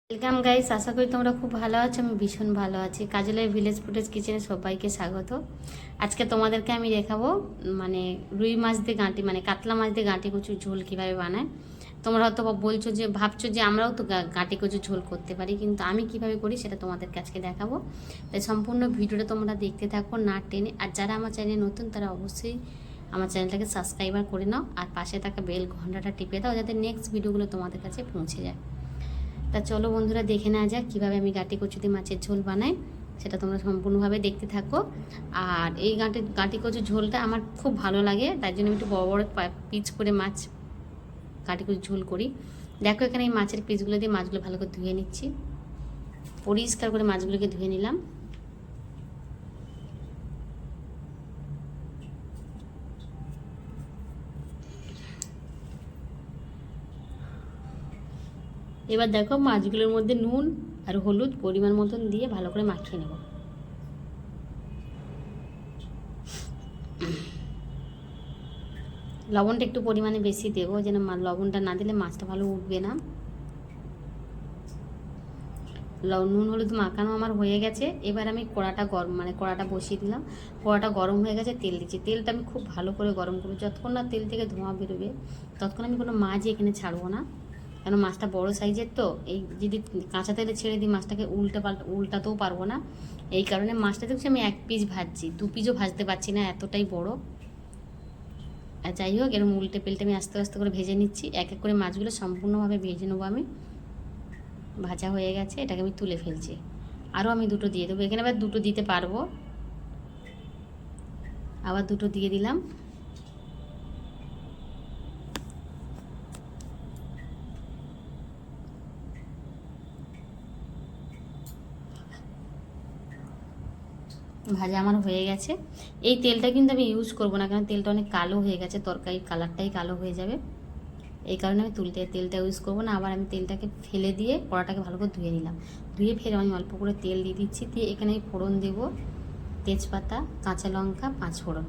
Welcome guys, আশা করি তোমরা খুব ভালো আছো। আমি ভীষণ ভালো আছি। কাজলের ভিলেজ ফুটেজ কিচেনে সবাইকে স্বাগত। আজকে তোমাদেরকে আমি দেখাবো মানে রুই মাছ দিয়ে গাঁটি মানে কাতলা মাছ দিয়ে গাঁটি কচুর ঝোল কীভাবে বানায়। তোমরা হয়তো বলছো যে ভাবছো যে আমরাও তো গাঁটি কচুর ঝোল করতে পারি, কিন্তু আমি কিভাবে করি সেটা তোমাদেরকে আজকে দেখাবো। তাই সম্পূর্ণ ভিডিওটা তোমরা দেখতে থাকো না টেনে। আর যারা আমার চ্যানেলে নতুন তারা অবশ্যই আমার চ্যানেলটাকে সাবস্ক্রাইবার করে নাও আর পাশে থাকা বেল ঘন্টাটা টিপে দাও, যাতে নেক্সট ভিডিওগুলো তোমাদের কাছে পৌঁছে যায়। তা চলো বন্ধুরা, দেখে নেওয়া যাক কীভাবে আমি গাঁটি কচু দিয়ে মাছের ঝোল বানাই। সেটা তোমরা সম্পূর্ণভাবে দেখতে থাকো। আর এই গাঁটি কচুর ঝোলটা আমার খুব ভালো লাগে, তাই জন্য আমি একটু বড় বড় পিস করে মাছ গাঁটি কচুর ঝোল করি। দেখো এখানে এই মাছের পিসগুলো দিয়ে মাছগুলো ভালো করে ধুয়ে নিচ্ছি। পরিষ্কার করে মাছগুলোকে ধুয়ে নিলাম। এবার দেখো মাছগুলোর মধ্যে নুন আর হলুদ পরিমাণ মতন দিয়ে ভালো করে মাখিয়ে নেব। লবণটা একটু পরিমাণে বেশি দেবো, যেন লবণটা না দিলে মাছটা ভালো উঠবে না। নুন হলুদ মাখানো আমার হয়ে গেছে। এবার আমি কড়াটা বসিয়ে দিলাম। কড়াটা গরম হয়ে গেছে, তেল দিচ্ছি। তেলটা আমি খুব ভালো করে গরম করবো। যতক্ষণ না তেল থেকে ধোঁয়া বেরোবে ততক্ষণ আমি কোনো মাছই এখানে ছাড়বো না, কেন মাছটা বড় সাইজের তো। এই যদি কাঁচা তেলে ছেড়ে দিই মাছটাকে উল্টাতেও পারবো না। এই কারণে মাছটা দেখছি আমি এক পিস ভাজছি, দু পিসও ভাজতে পারছি না, এতটাই বড়। আর যাই হোক, এরকম উল্টে পেল্টে আমি আস্তে আস্তে করে ভেজে নিচ্ছি। এক এক করে মাছগুলো সম্পূর্ণভাবে ভেজে নেবো আমি। ভাজা হয়ে গেছে, এটাকে আমি তুলে ফেলছি। আরও আমি দুটো দিয়ে দেবো এখানে, আবার দুটো দিতে পারবো। আবার দুটো দিয়ে দিলাম। ভাজা আমার হয়ে গেছে। এই তেলটা কিন্তু আমি ইউজ করবো না, কারণ তেলটা অনেক কালো হয়ে গেছে, তরকারির কালারটাই কালো হয়ে যাবে। এই কারণে আমি তেলটা ইউজ করবো না। আবার আমি তেলটাকে ফেলে দিয়ে কড়াটাকে ভালো করে ধুয়ে নিলাম। ধুয়ে ফের আমি অল্প করে তেল দিয়ে দিচ্ছি। দিয়ে এখানে আমি ফোড়ন দেবো তেজপাতা, কাঁচা লঙ্কা, 5 ফোড়ন।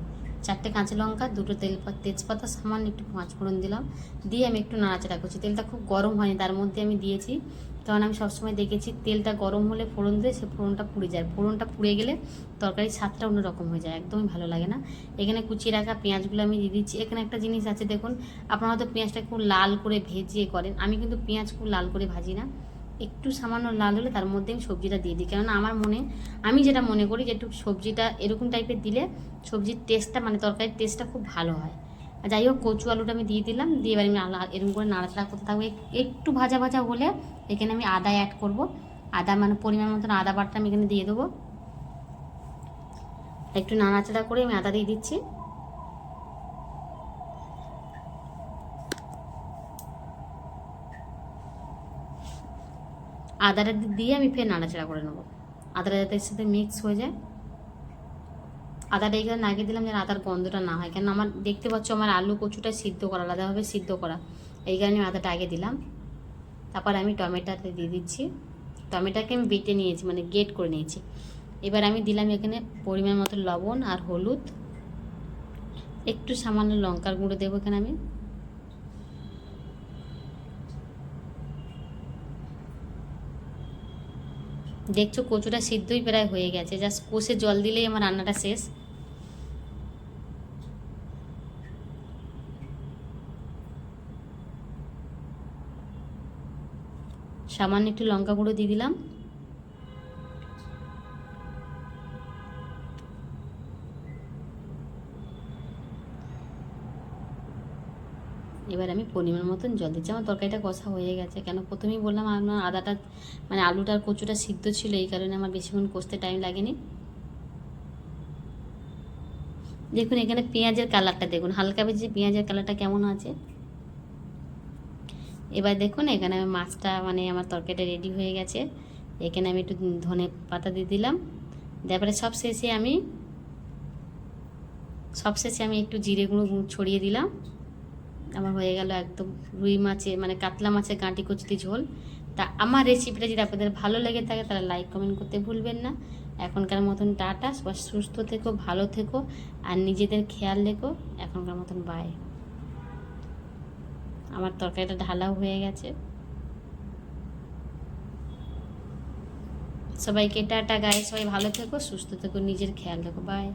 4টে কাঁচা লঙ্কা, 2টো তেজপাতা, সামান্য একটু 5 ফোড়ন দিলাম। দিয়ে আমি একটু নাড়াচাড়া করছি। তেলটা খুব গরম হয়নি তার মধ্যে আমি দিয়েছি, কারণ আমি সবসময় দেখেছি তেলটা গরম হলে ফোড়ন দিয়ে সে ফোড়নটা পুড়ে যায়। ফোড়নটা পুড়ে গেলে তরকারির স্বাদটা অন্যরকম হয়ে যায়, একদমই ভালো লাগে না। এখানে কুচিয়ে রাখা পেঁয়াজগুলো আমি দিয়ে দিচ্ছি। এখানে একটা জিনিস আছে দেখুন, আপনারা হয়তো পেঁয়াজটা খুব লাল করে ভেজে করেন, আমি কিন্তু পেঁয়াজ খুব লাল করে ভাজি না। একটু সামান্য লাল হলে তার মধ্যে আমি সবজিটা দিয়ে দিই, কেননা আমি যেটা মনে করি যে একটু সবজিটা এরকম টাইপের দিলে সবজির টেস্টটা মানে তরকারির টেস্টটা খুব ভালো হয়। আর যাই হোক, কচু আলুটা আমি দিয়ে দিলাম। দিয়ে এবার আমি এরকম করে নাড়াচাড়া করতে থাকবো। একটু ভাজা ভাজা হলে এখানে আমি আদা অ্যাড করব। আদা মানে পরিমাণ মতন আদা বাটা আমি এখানে দিয়ে দেবো। একটু নাড়াচাড়া করে আমি আদা দিয়ে দিচ্ছি। আদাটা দিয়ে আমি ফের নাড়াচাড়া করে নেবো, আদাটা যাতে এর সাথে মিক্স হয়ে যায়। আদাটা এখানে নাগিয়ে দিলাম যেন আদার গন্ধটা না হয়, কেন আমার দেখতে পাচ্ছ আমার আলু কচুটা সিদ্ধ করা, আলাদাভাবে সিদ্ধ করা। এই কারণে আমি আদাটা আগে দিলাম। তারপর আমি টমেটোটা দিয়ে দিচ্ছি। টমেটোকে আমি বেটে নিয়েছি, মানে গ্রেট করে নিয়েছি। এবার আমি দিলাম এখানে পরিমাণ মতো লবণ আর হলুদ, একটু সামান্য লঙ্কার গুঁড়ো দেবো এখানে আমি। দেখছো কচুটা সিদ্ধই প্রায় হয়ে গেছে, জাস্ট কষে জল দিলেই আমার রান্নাটা শেষ। সামান্য একটু লঙ্কা গুঁড়ো দিয়ে দিলাম। এবার আমি পরিমাণ মতন জল দিচ্ছি। আমার তরকারিটা কষা হয়ে গেছে, কেন প্রথমেই বললাম আমার আদাটা মানে আলুটা আর কচুটা সিদ্ধ ছিল, এই কারণে আমার বেশিক্ষণ কষতে টাইম লাগেনি। দেখুন এখানে পেঁয়াজের কালারটা দেখুন, হালকা ভেজে পেঁয়াজের কালারটা কেমন আছে। এবার দেখুন এখানে আমি মাছটা মানে আমার তরকারিটা রেডি হয়ে গেছে। এখানে আমি একটু ধনে পাতা দিয়ে দিলাম। তারপরে সবশেষে আমি একটু জিরে গুঁড়ো ছড়িয়ে দিলাম। আমার হয়ে গেল একদম রুই মাছে মানে কাতলা মাছের গাঁটি কচুতি ঝোল। তা আমার রেসিপিটা যদি আপনাদের ভালো লেগে থাকে তাহলে লাইক কমেন্ট করতে ভুলবেন না। এখনকার মতন টাটা, সবাই সুস্থ থেকো, ভালো থেকো আর নিজেদের খেয়াল রেখো। এখনকার মতন বাই। আমার তরকারিটা ঢালাও হয়ে গেছে। সবাইকে টাটা গায়ে, সবাই ভালো থেকো, সুস্থ থেকো, নিজের খেয়াল রাখো, বাই।